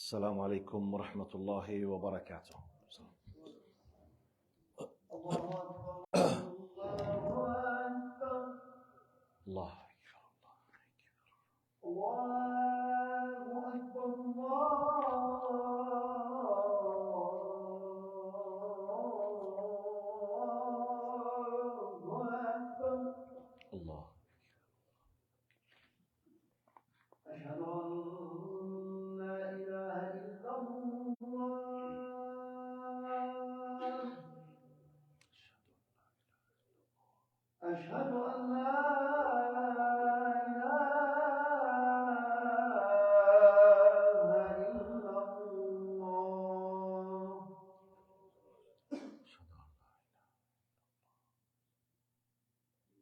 السلام عليكم ورحمة الله وبركاته. الله الله. أشهد أن لا إله إلا الله. أشهد أن لا إله إلا الله.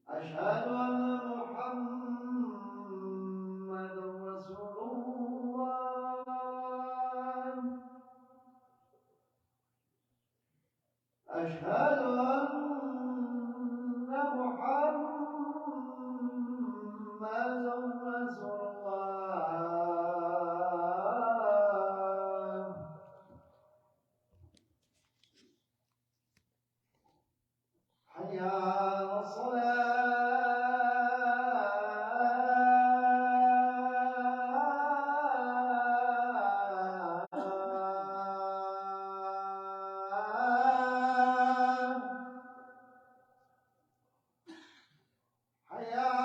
أشهد أن محمدا رسول الله. أشهد أن محمدا رسول الله. حي على الصلاة. حي على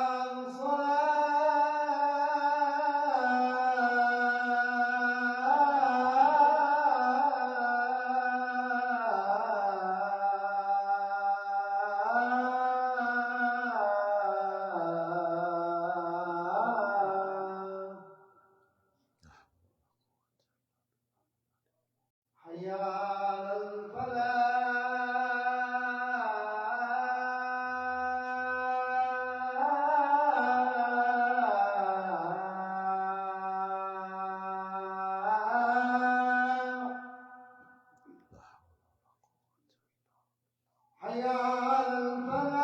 حي على الفلاح. حي على الفلاح.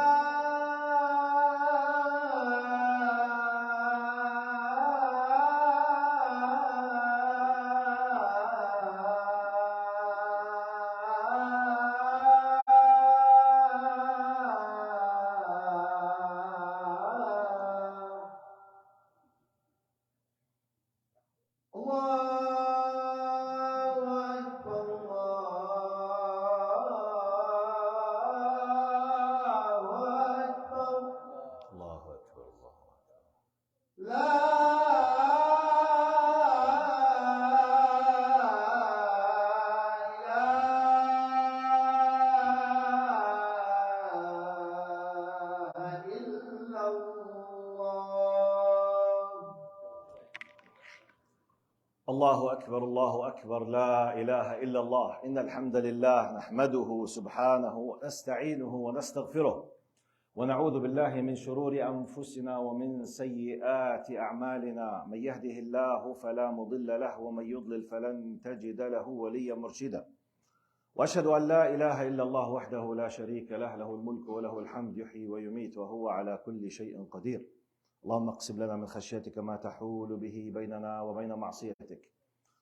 الله أكبر. الله أكبر. الله أكبر. الله أكبر. لا إله إلا الله. الله أكبر. الله أكبر. لا إله إلا الله. إن الحمد لله نحمده سبحانه ونستعينه ونستغفره ونعوذ بالله من شرور أنفسنا ومن سيئات أعمالنا. من يهده الله فلا مضل له ومن يضلل فلن تجد له وليا مرشدا. وأشهد أن لا إله إلا الله وحده لا شريك له، له الملك وله الحمد، يحيي ويميت وهو على كل شيء قدير. اللهم اقسم لنا من خشيتك ما تحول به بيننا وبين معصيتك،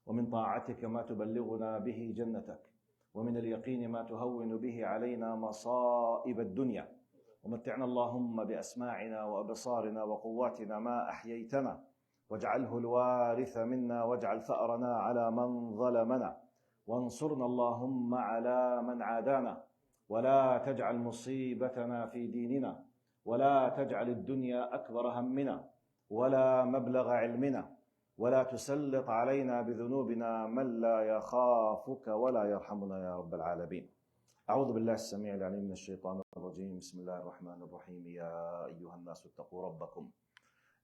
ومن طاعتك ما تبلغنا به جنتك، ومن اليقين ما تهون به علينا مصائب الدنيا. ومتعنا اللهم بأسماعنا وأبصارنا وقواتنا ما أحييتنا، واجعله الوارث منا، واجعل ثأرنا على من ظلمنا، وانصرنا اللهم على من عادانا، ولا تجعل مصيبتنا في ديننا، ولا تجعل الدنيا أكبر همنا ولا مبلغ علمنا، ولا تسلط علينا بذنوبنا من لا يخافك ولا يرحمنا يا رب العالمين. أعوذ بالله السميع العليم من الشيطان الرجيم. بسم الله الرحمن الرحيم. يا أيها الناس اتقوا ربكم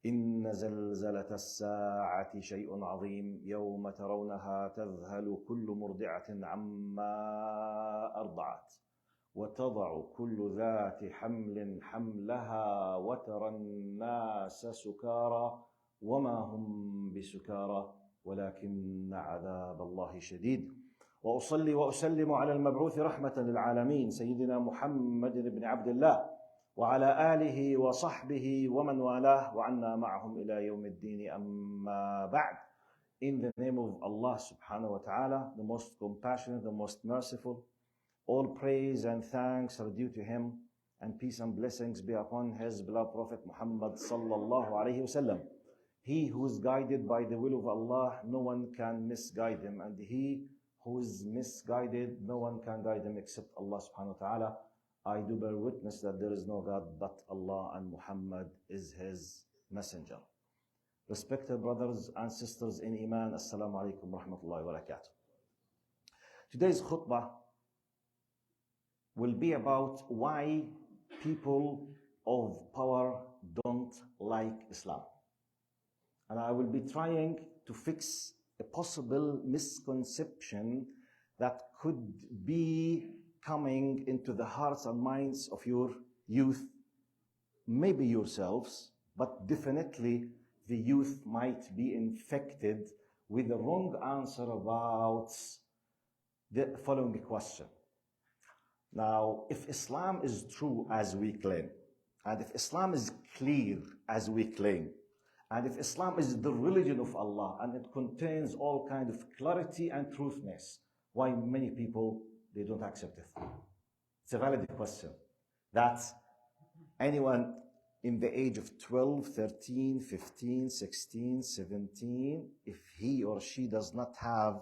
إن زلزلة الساعة شيء عظيم، يوم ترونها تذهل كل مرضعة عما أرضعت، وتضع كل ذات حمل حملها، وترى الناس سكارى وما هم بسكارى ولكن عذاب الله شديد. وأصلي وأسلم على المبعوث رحمة للعالمين سيدنا محمد بن عبد الله وعلى آله وصحبه ومن والاه وعنا معهم إلى يوم الدين. أما بعد، In the name of Allah subhanahu wa ta'ala, the most compassionate, the most merciful. All praise and thanks are due to Him, and peace and blessings be upon His beloved Prophet Muhammad sallallahu alayhi wasallam. He who is guided by the will of Allah, no one can misguide him, and he who is misguided, no one can guide him except Allah subhanahu wa ta'ala. I do bear witness that there is no God but Allah, and Muhammad is His messenger. Respected brothers and sisters in Iman, Assalamu alaikum wa rahmatullahi wa barakatuh. Today's khutbah will be about why people of power don't like Islam. And I will be trying to fix a possible misconception that could be coming into the hearts and minds of your youth, maybe yourselves, but definitely the youth might be infected with the wrong answer about the following question. Now, if Islam is true as we claim, and if Islam is clear as we claim, and if Islam is the religion of Allah and it contains all kinds of clarity and truthness, why many people, they don't accept it? It's a valid question. That anyone in the age of 12, 13, 15, 16, 17, if he or she does not have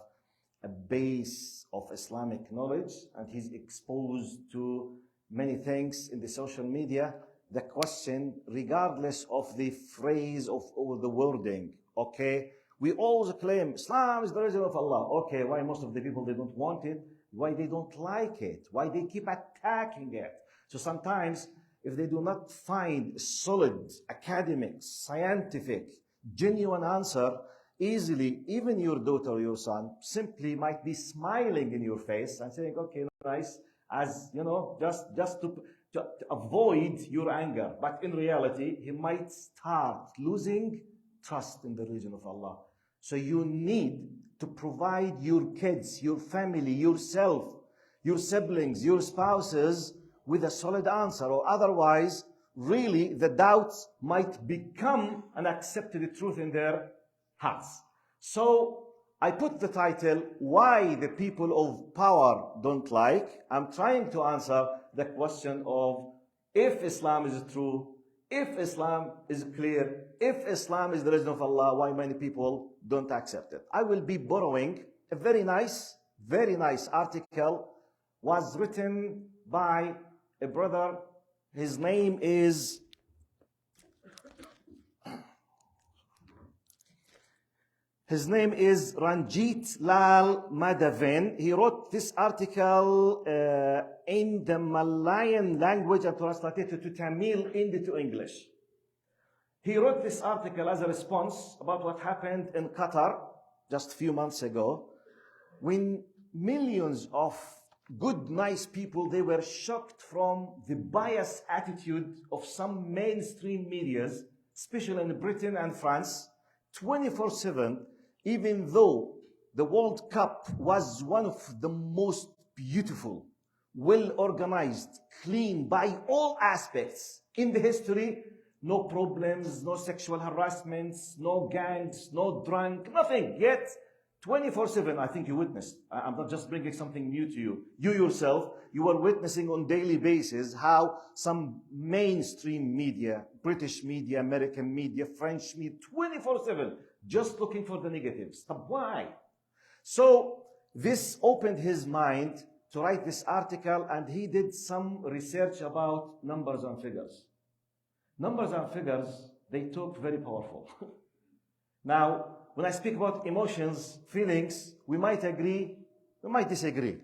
a base of Islamic knowledge and he's exposed to many things in the social media, the question, regardless of the phrase or the wording, okay, we always claim Islam is the religion of Allah. Okay, why most of the people, they don't want it? Why they don't like it? Why they keep attacking it? So sometimes, if they do not find a solid, academic, scientific, genuine answer, easily, even your daughter or your son simply might be smiling in your face and saying, okay, nice, as, you know, just to avoid your anger. But in reality, he might start losing trust in the religion of Allah. So you need to provide your kids, your family, yourself, your siblings, your spouses with a solid answer, or otherwise, really, the doubts might become an accepted truth in their hearts. So I put the title, Why the People of Power Don't Like. I'm trying to answer the question of if Islam is true, if Islam is clear, if Islam is the religion of Allah, why many people don't accept it. I will be borrowing a very nice article, was written by a brother. His name is Ranjit Lal Madhavan. He wrote this article in the Malayan language and translated to Tamil into English. He wrote this article as a response about what happened in Qatar just a few months ago, when millions of good, nice people, they were shocked from the biased attitude of some mainstream medias, especially in Britain and France, 24/7, even though the World Cup was one of the most beautiful, well-organized, clean by all aspects in the history. No problems, no sexual harassments, no gangs, no drunk, nothing. Yet, 24/7, I think you witnessed. I'm not just bringing something new to you. You yourself, you are witnessing on daily basis how some mainstream media, British media, American media, French media, 24/7, just looking for the negatives. But why? So this opened his mind to write this article, and he did some research about numbers and figures. Numbers and figures, they talk very powerful. Now, when I speak about emotions, feelings, we might agree, we might disagree.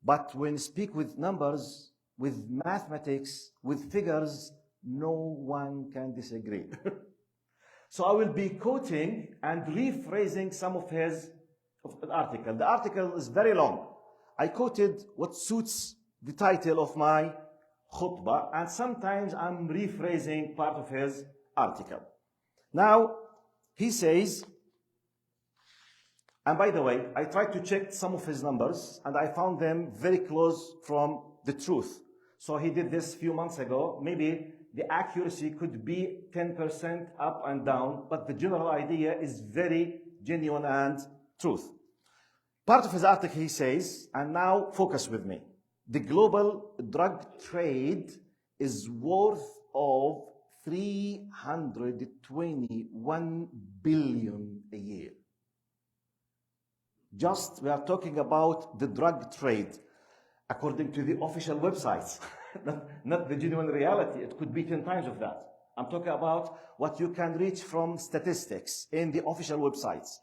But when we speak with numbers, with mathematics, with figures, no one can disagree. So I will be quoting and rephrasing some of the article. The article is very long. I quoted what suits the title of my khutbah, and sometimes I'm rephrasing part of his article. Now, he says, and by the way, I tried to check some of his numbers, and I found them very close from the truth. So he did this a few months ago. Maybe the accuracy could be 10% up and down, but the general idea is very genuine and truth. Part of his article he says, and now focus with me, the global drug trade is worth of 321 billion a year. Just, we are talking about the drug trade according to the official websites, not the genuine reality. It could be 10 times of that. I'm talking about what you can reach from statistics in the official websites.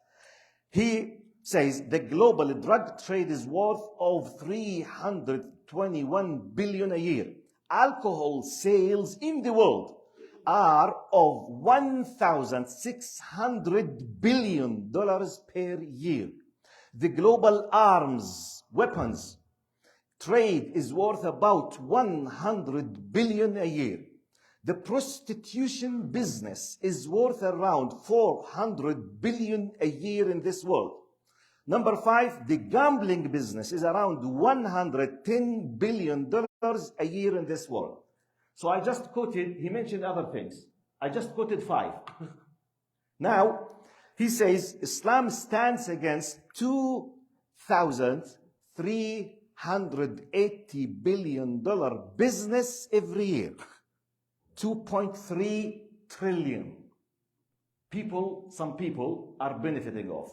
He says the global drug trade is worth of 321 billion a year. Alcohol sales in the world are of $1,600 billion per year. The global arms, weapons trade is worth about 100 billion a year. The prostitution business is worth around 400 billion a year in this world. Number 5, the gambling business is around $110 billion a year in this world. So I just quoted, he mentioned other things. I just quoted 5. Now, he says Islam stands against $2,380 billion business every year. 2.3 trillion. Some people are benefiting of.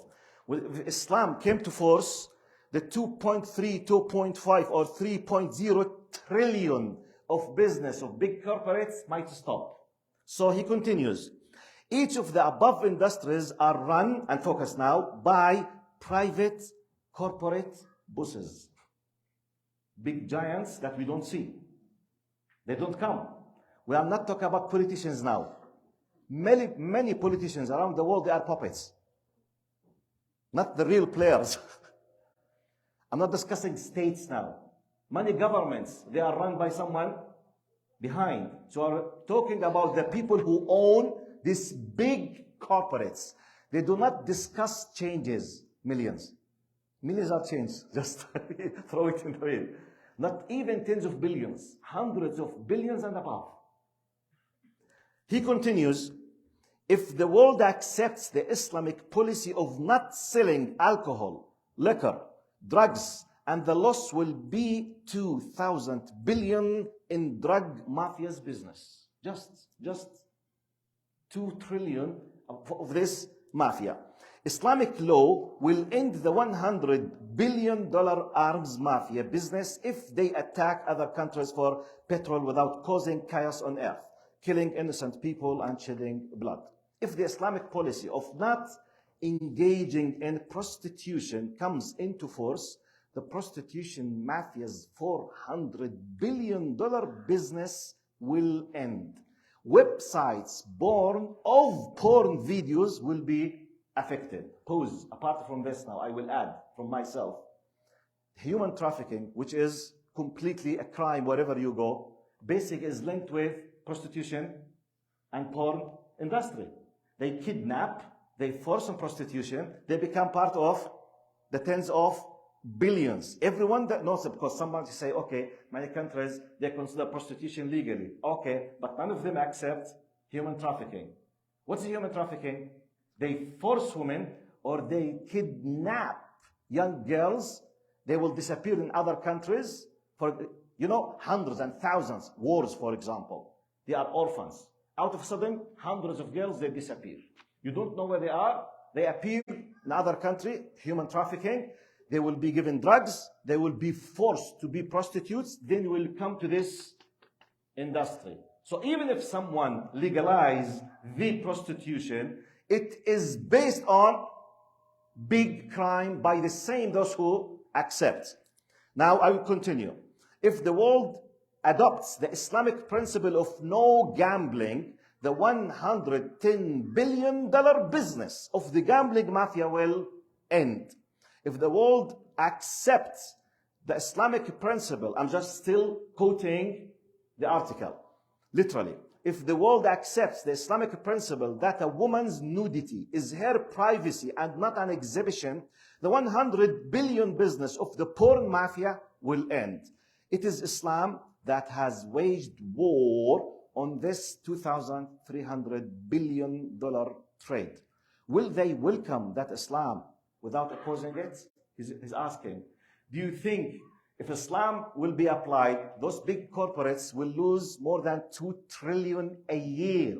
If Islam came to force, the 2.3, 2.5 or 3.0 trillion of business of big corporates might stop. So he continues, each of the above industries are run, and focus now, by private corporate bosses. Big giants that we don't see. They don't come. We are not talking about politicians now. Many politicians around the world, they are puppets. Not the real players. I'm not discussing states now. Many governments, they are run by someone behind. So we're talking about the people who own these big corporates. They do not discuss changes, millions. Millions are changed. Just throw it in the wind. Not even tens of billions, hundreds of billions and above. He continues, if the world accepts the Islamic policy of not selling alcohol, liquor, drugs, and the loss will be 2,000 billion in drug mafia's business. Just 2 trillion of this mafia. Islamic law will end the $100 billion arms mafia business if they attack other countries for petrol without causing chaos on earth, killing innocent people and shedding blood. If the Islamic policy of not engaging in prostitution comes into force, the prostitution mafia's $400 billion business will end. Websites born of porn videos will be affected. Pause. Apart from this now, I will add from myself. Human trafficking, which is completely a crime wherever you go, basically is linked with prostitution and porn industry. They kidnap, they force on prostitution, they become part of the tens of billions. Everyone that knows it, because somebody say, okay, many countries, they consider prostitution legally. Okay, but none of them accept human trafficking. What's human trafficking? They force women or they kidnap young girls. They will disappear in other countries for, hundreds and thousands. Wars, for example. They are orphans. Out of a sudden, hundreds of girls, they disappear. You don't know where they are. They appear in another country, human trafficking. They will be given drugs. They will be forced to be prostitutes. Then will come to this industry. So even if someone legalizes the prostitution, it is based on big crime by the same those who accept. Now I will continue. If the world adopts the Islamic principle of no gambling, the $110 billion business of the gambling mafia will end. If the world accepts the Islamic principle, I'm just still quoting the article, literally. If the world accepts the Islamic principle that a woman's nudity is her privacy and not an exhibition, the 100 billion business of the porn mafia will end. It is Islam that has waged war on this $2,300 billion trade. will they welcome that Islam without opposing it? He's asking. Do you think if Islam will be applied, those big corporates will lose more than 2 trillion a year?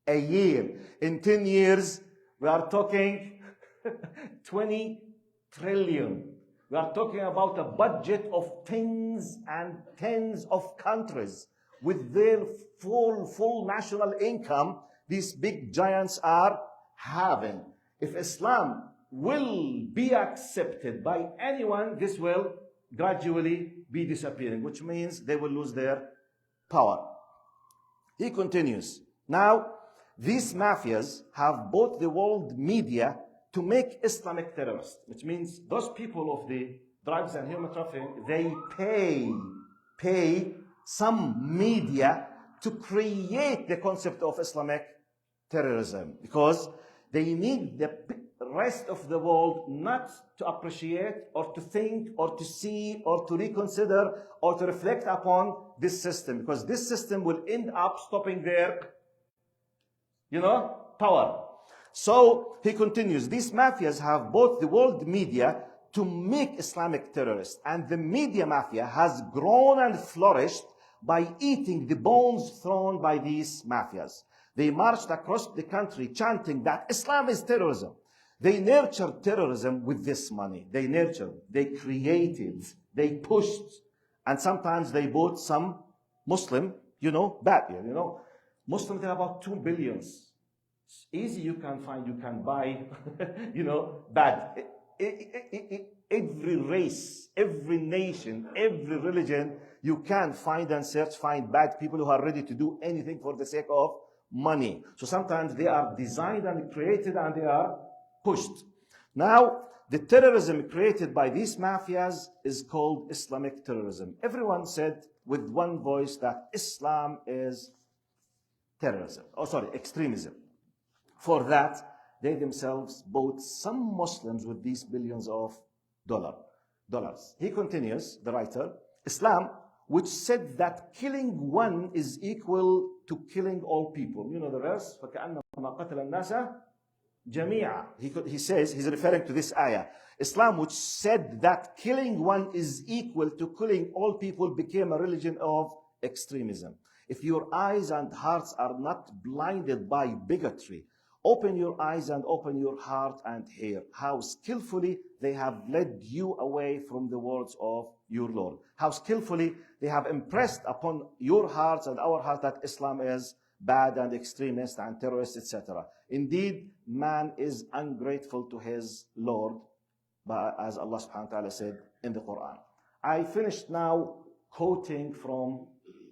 A year. In 10 years, we are talking 20 trillion. We are talking about a budget of tens and tens of countries with their full national income these big giants are having. If Islam will be accepted by anyone, this will gradually be disappearing, which means they will lose their power. He continues. Now, these mafias have bought the world media to make Islamic terrorists, which means those people of the drugs and human trafficking, they pay some media to create the concept of Islamic terrorism, because they need the rest of the world not to appreciate or to think or to see or to reconsider or to reflect upon this system, because this system will end up stopping their, power. So he continues, these mafias have bought the world media to make Islamic terrorists, and the media mafia has grown and flourished by eating the bones thrown by these mafias. They marched across the country chanting that Islam is terrorism. They nurtured terrorism with this money. They nurtured, they created, they pushed, and sometimes they bought some Muslim, bad, Muslims are about 2 billion. It's easy, you can buy, bad. Every race, every nation, every religion, you can find bad people who are ready to do anything for the sake of money. So sometimes they are designed and created and they are pushed. Now, the terrorism created by these mafias is called Islamic terrorism. Everyone said with one voice that Islam is extremism. For that, they themselves bought some Muslims with these billions of dollars. He continues, the writer, Islam, which said that killing one is equal to killing all people. You know the verse, فَكَأَنَّمَا قَتَلَ النَّاسَ جَمِيعًا. He says, he's referring to this ayah. Islam, which said that killing one is equal to killing all people, became a religion of extremism. If your eyes and hearts are not blinded by bigotry, open your eyes and open your heart and hear how skillfully they have led you away from the words of your Lord. How skillfully they have impressed upon your hearts and our heart that Islam is bad and extremist and terrorist, etc. Indeed, man is ungrateful to his Lord, as Allah subhanahu wa ta'ala said in the Quran. I finished now quoting from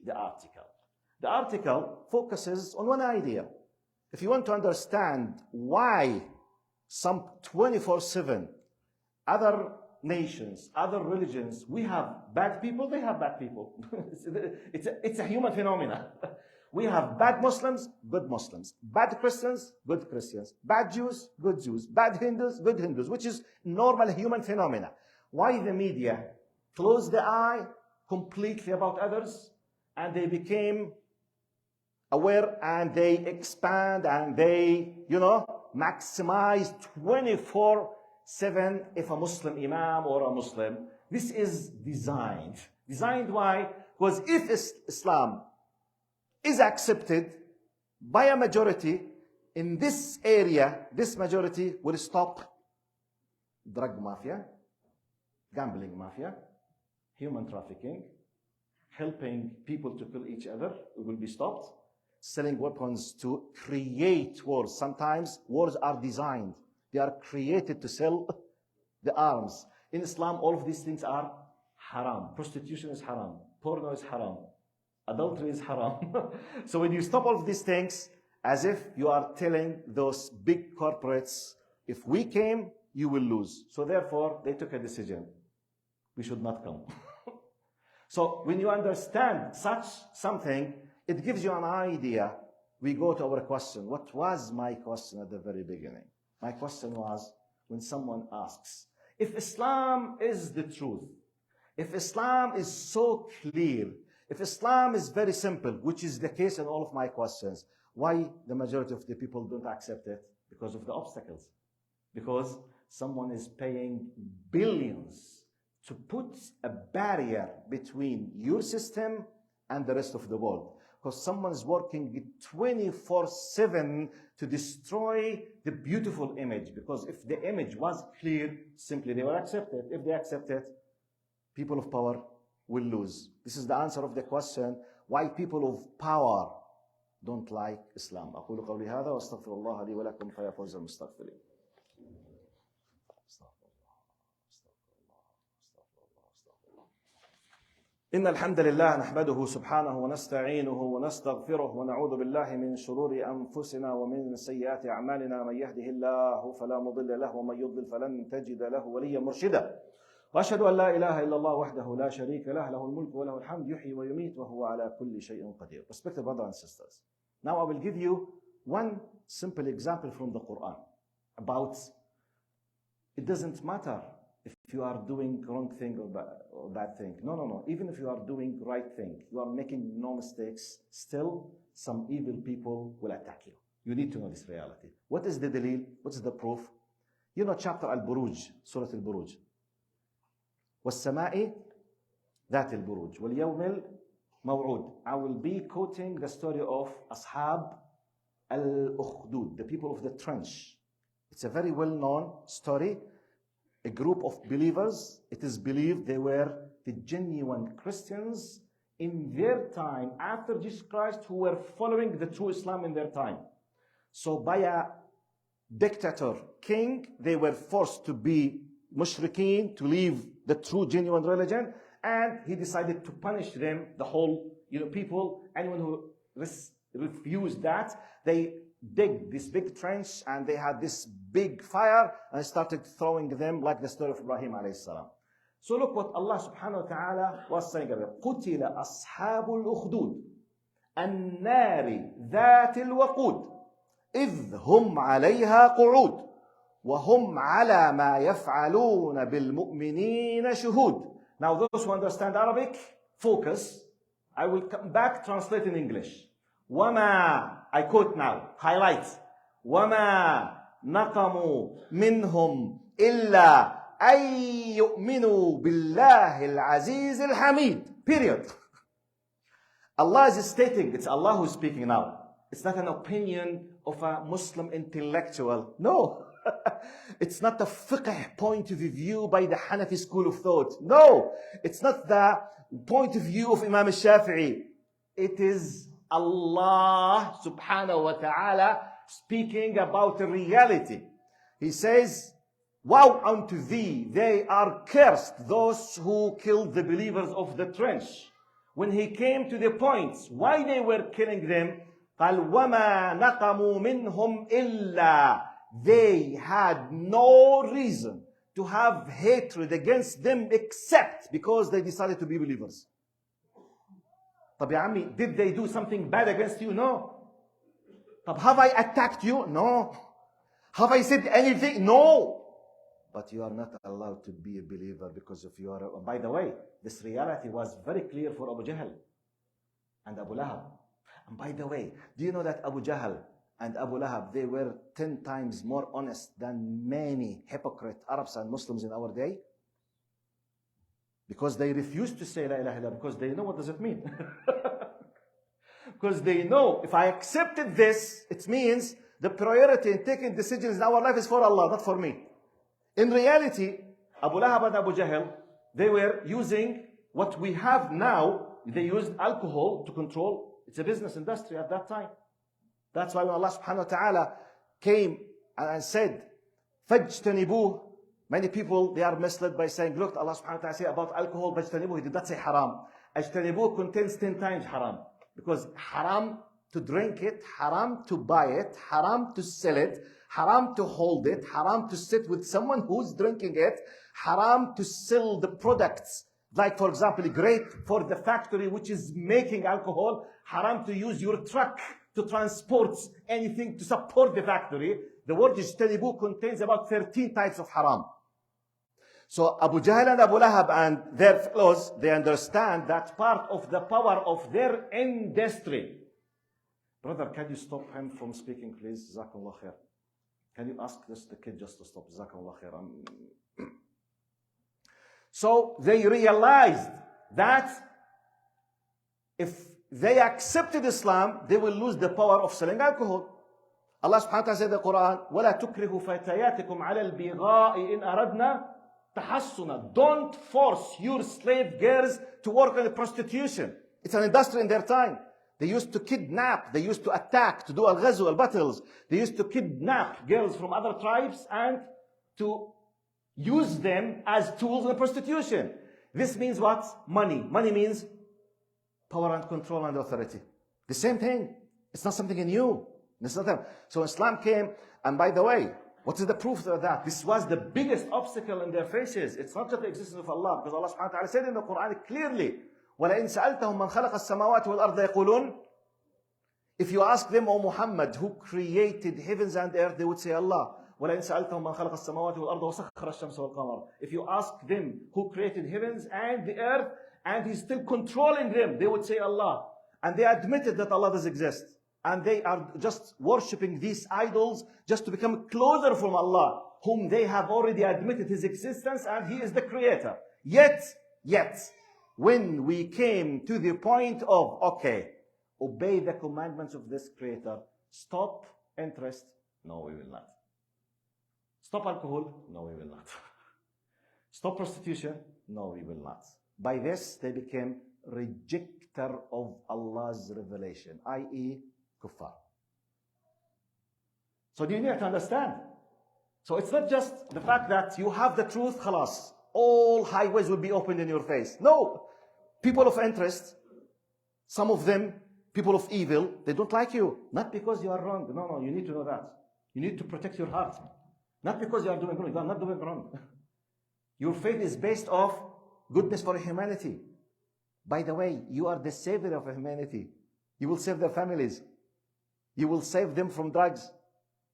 the article. The article focuses on one idea. If you want to understand why some 24/7 other nations, other religions, we have bad people, they have bad people. it's a human phenomenon. We have bad Muslims, good Muslims. Bad Christians, good Christians. Bad Jews, good Jews. Bad Hindus, good Hindus, which is normal human phenomena. Why the media close the eye completely about others, and they became aware and they expand and they, maximize 24/7 if a Muslim imam or a Muslim. This is designed. Designed why? Because if Islam is accepted by a majority in this area, this majority will stop drug mafia, gambling mafia, human trafficking, helping people to kill each other, it will be stopped. Selling weapons to create wars. Sometimes wars are designed. They are created to sell the arms. In Islam, all of these things are haram. Prostitution is haram. Porno is haram. Adultery is haram. So when you stop all of these things, as if you are telling those big corporates, if we came, you will lose. So therefore, they took a decision. We should not come. So when you understand such something, it gives you an idea. We go to our question. What was my question at the very beginning? My question was, when someone asks, if Islam is the truth, if Islam is so clear, if Islam is very simple, which is the case in all of my questions, why the majority of the people don't accept it? Because of the obstacles. Because someone is paying billions to put a barrier between your system and the rest of the world. Because someone is working 24/7 to destroy the beautiful image. Because if the image was clear, simply they will accept it. If they accept it, people of power will lose. This is the answer of the question, why people of power don't like Islam. أقول قولي هذا واستغفر الله لي ولكم فيا فوز المستغفرين. إن الحمد لله نحمده سبحانه ونستعينه ونستغفره ونعوذ بالله من شرور أنفسنا ومن سيئات أعمالنا. من يهده الله فلا مضل له ومن يضلل فلن تجد له وليا مرشدا. وأشهد أن لا إله إلا الله وحده لا شريك له له الملك وله الحمد يحيي ويميت وهو على كل شيء قدير. Respected brothers and sisters, now I will give you one simple example from the Quran about it doesn't matter if you are doing wrong thing or bad thing. No. Even if you are doing right thing, you are making no mistakes, still some evil people will attack you. You need to know this reality. What is the dalil? What is the proof? You know chapter Al-Buruj, Surah Al-Buruj. وَالسَّمَاءِ ذَاتِ الْبُرُوجِ وَالْيَوْمِ الْمَوْعُودِ. I will be quoting the story of Ashab al-Ukhdud, the people of the trench. It's a very well-known story. A group of believers, it is believed they were the genuine Christians in their time after Jesus Christ, who were following the true Islam in their time. So by a dictator king, they were forced to be mushrikeen, to leave the true genuine religion, and he decided to punish them, the whole people. Anyone who refused that, they dig this big trench and they had this big fire and started throwing them, like the story of Ibrahim alayhi salam. So look what Allah subhanahu wa ta'ala was saying about قُتِلَ أَصْحَابُ الْأُخْدُودِ النَّارِ ذَاتِ الْوَقُودِ إِذْ هُمْ عَلَيْهَا قُعُودٌ وَهُمْ عَلَى مَا يَفْعَلُونَ بِالْمُؤْمِنِينَ شُهُودٌ. Now those who understand Arabic, focus. I will come back, translate in English. وَمَا, I quote now, highlight. وَمَا نَقَمُوا مِنْهُمْ إِلَّا أَن يُؤْمِنُوا بِاللَّهِ الْعَزِيزِ الْحَمِيدِ. Period. Allah is stating, it's Allah who's speaking now. It's not an opinion of a Muslim intellectual. No. It's not the fiqh point of view by the Hanafi school of thought. No. It's not the point of view of Imam al-Shafi'i. It is Allah subhanahu wa ta'ala speaking about the reality. He says, woe unto thee, they are cursed, those who killed the believers of the trench. When he came to the points why they were killing them, قال وما نقموا منهم إلا, they had no reason to have hatred against them except because they decided to be believers. طب يا عمي, did they do something bad against you? No. طب have I attacked you? No. Have I said anything? No. But you are not allowed to be a believer because of your... By the way, this reality was very clear for Abu Jahl and Abu Lahab. And by the way, do you know that Abu Jahl and Abu Lahab, they were 10 times more honest than many hypocrite Arabs and Muslims in our day? Because they refused to say La ilaha illallah, because they know what does it mean. Because they know, if I accepted this, it means the priority in taking decisions in our life is for Allah, not for me. In reality, Abu Lahab and Abu Jahl, they were using what we have now. They used alcohol to control. It's a business industry at that time. That's why when Allah subhanahu wa ta'ala came and said, فَاجْتَنِبُوهُ, many people, they are misled by saying, look, Allah subhanahu wa ta'ala said about alcohol, فَاجْتَنِبُوهُ, he did not say haram. اجتنبوه contains 10 times haram. Because haram to drink it, haram to buy it, haram to sell it, haram to hold it, haram to sit with someone who's drinking it, haram to sell the products. Like, for example, great for the factory which is making alcohol, haram to use your truck to transport anything to support the factory. The word ijtanibu contains about 13 types of haram. So Abu Jahl and Abu Lahab and their fellows, they understand that part of the power of their industry. Brother, can you stop him from speaking, please? Jazakallah khair. Can you ask the kid just to stop? Jazakallah khairan. So they realized that if they accepted Islam, they will lose the power of selling alcohol. Allah subhanahu wa ta'ala said in the Quran, وَلَا تُكْرِهُ فَتَيَاتِكُمْ عَلَى الْبِغَاءِ إِنْ أَرَدْنَا تَحَصُّنًا. Don't force your slave girls to work in prostitution. It's an industry in their time. They used to kidnap, they used to attack, to do al-ghazw, al-battles. They used to kidnap girls from other tribes and to use them as tools in prostitution. This means what? Money. Money means power and control and authority. The same thing. It's not something new. It's not that. So Islam came, and by the way, what is the proof of that? This was the biggest obstacle in their faces. It's not just the existence of Allah, because Allah subhanahu wa ta'ala said in the Quran clearly, وَلَئِنْ سَأَلْتَهُمْ مَنْ خَلَقَ السَّمَاوَاتِ وَالْأَرْضَ يَقُولُونَ. If you ask them, O Muhammad, who created heavens and earth, they would say Allah. وَلَئِنْ سَأَلْتَهُمْ مَنْ خَلَقَ السَّمَاوَاتِ وَالْأَرْضَ وَسَخَّرَ الشَّمْسَ وَالْقَمَرَ. If you ask them who created heavens and the earth, and He's still controlling them, they would say Allah. And they admitted that Allah does exist. And they are just worshipping these idols just to become closer from Allah, whom they have already admitted His existence, and He is the creator. Yet, when we came to the point of, okay, obey the commandments of this creator, stop interest, no, we will not. Stop alcohol, no, we will not. Stop prostitution, no, we will not. By this, they became rejecter of Allah's revelation, i.e., kuffar. So you need to understand. So it's not just the fact that you have the truth, khalas, all highways will be opened in your face. No. People of interest, some of them, people of evil, they don't like you. Not because you are wrong. No, you need to know that. You need to protect your heart. Not because you are doing wrong. You are not doing wrong. Your faith is based off goodness for humanity. By the way, you are the savior of humanity. You will save their families. You will save them from drugs.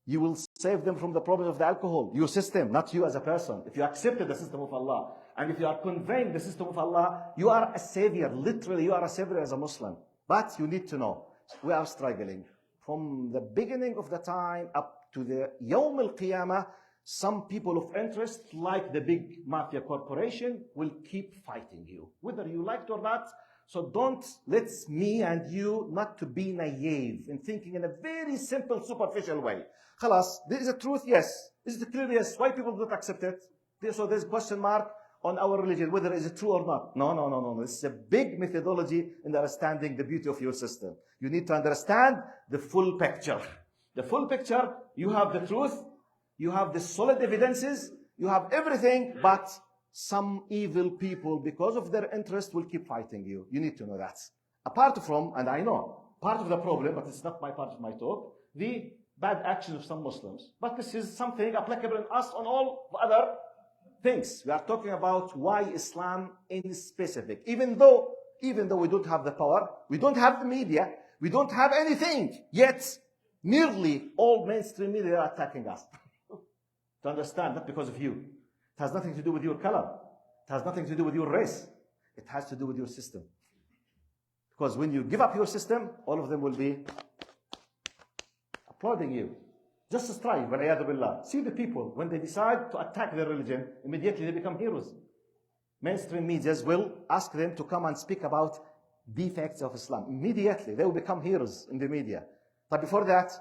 You will save them from the problems of the alcohol. Your system, not you as a person. If you accepted the system of Allah, and if you are conveying the system of Allah, you are a savior. Literally, you are a savior as a Muslim. But you need to know, we are struggling. From the beginning of the time up to the Yawm al-Qiyamah, some people of interest, like the big mafia corporation, will keep fighting you, whether you like it or not. So don't let me and you not to be naive in thinking in a very simple, superficial way. Khalas, there is a truth, yes. Is it clear? Yes. Why people don't accept it? So there's a question mark on our religion, whether is it true or not. No. This is a big methodology in understanding the beauty of your system. You need to understand the full picture. The full picture, you have the truth, you have the solid evidences, you have everything, but some evil people, because of their interest, will keep fighting you. You need to know that. Apart from, and I know, part of the problem, but it's not my part of my talk, the bad actions of some Muslims. But this is something applicable in us on all other things. We are talking about why Islam in specific. Even though we don't have the power, we don't have the media, we don't have anything, yet nearly all mainstream media are attacking us. To understand, not because of you. It has nothing to do with your color. It has nothing to do with your race. It has to do with your system. Because when you give up your system, all of them will be applauding you. Just strive, wal'iyadu billah. See the people, when they decide to attack their religion, immediately they become heroes. Mainstream medias will ask them to come and speak about defects of Islam. Immediately, they will become heroes in the media. But before that,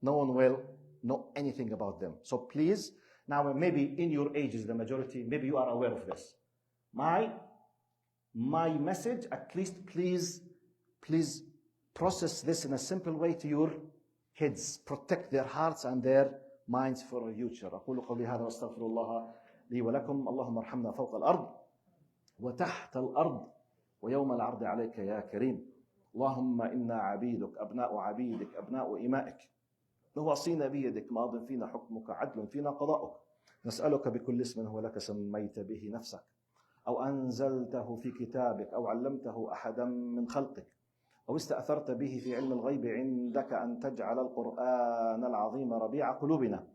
no one will know anything about them. So please, now maybe in your ages, the majority, maybe you are aware of this. My message, at least please process this in a simple way to your kids. Protect their hearts and their minds for a future. أقول قولي هذا واستغفر الله لي ولكم. اللهم ارحمنا فوق الأرض وتحت الأرض ويوم العرض عليك يا كريم. اللهم إنا عبيدك أبناء عبيدك أبناء إمائك نواصينا بيدك ماض فينا حكمك عدل فينا قضاؤك. نسألك بكل اسم هو لك سميت به نفسك أو أنزلته في كتابك أو علمته أحدا من خلقك أو استأثرت به في علم الغيب عندك أن تجعل القرآن العظيم ربيع قلوبنا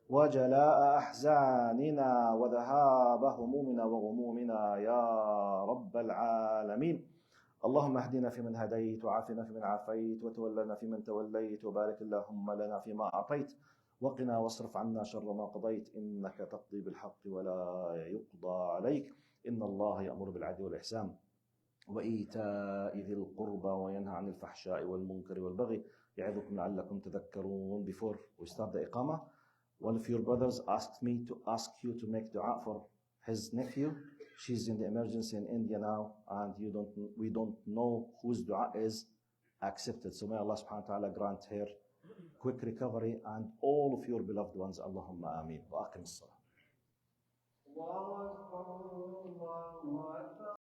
وجلاء أحزاننا وذهاب همومنا وغمومنا يا رب العالمين. اللهم اهدنا فيمن هديت وعافنا فيمن عافيت وتولنا فيمن توليت وبارك اللهم لنا فيما أعطيت وقنا واصرف عنا شر ما قضيت إنك تقضي بالحق ولا يقضى عليك إن الله يأمر بالعدل والإحسان وإيتاء ذي القربى وينهى عن الفحشاء والمنكر والبغي يعظكم لعلكم تذكرون. Before we start the Iqamah, one of your brothers asked me to ask you to make dua for his nephew. She's in the emergency in India now, and we don't know whose dua is accepted. So may Allah subhanahu wa ta'ala grant her quick recovery and all of your beloved ones. Allahumma ameen. Wa aqim as-salah.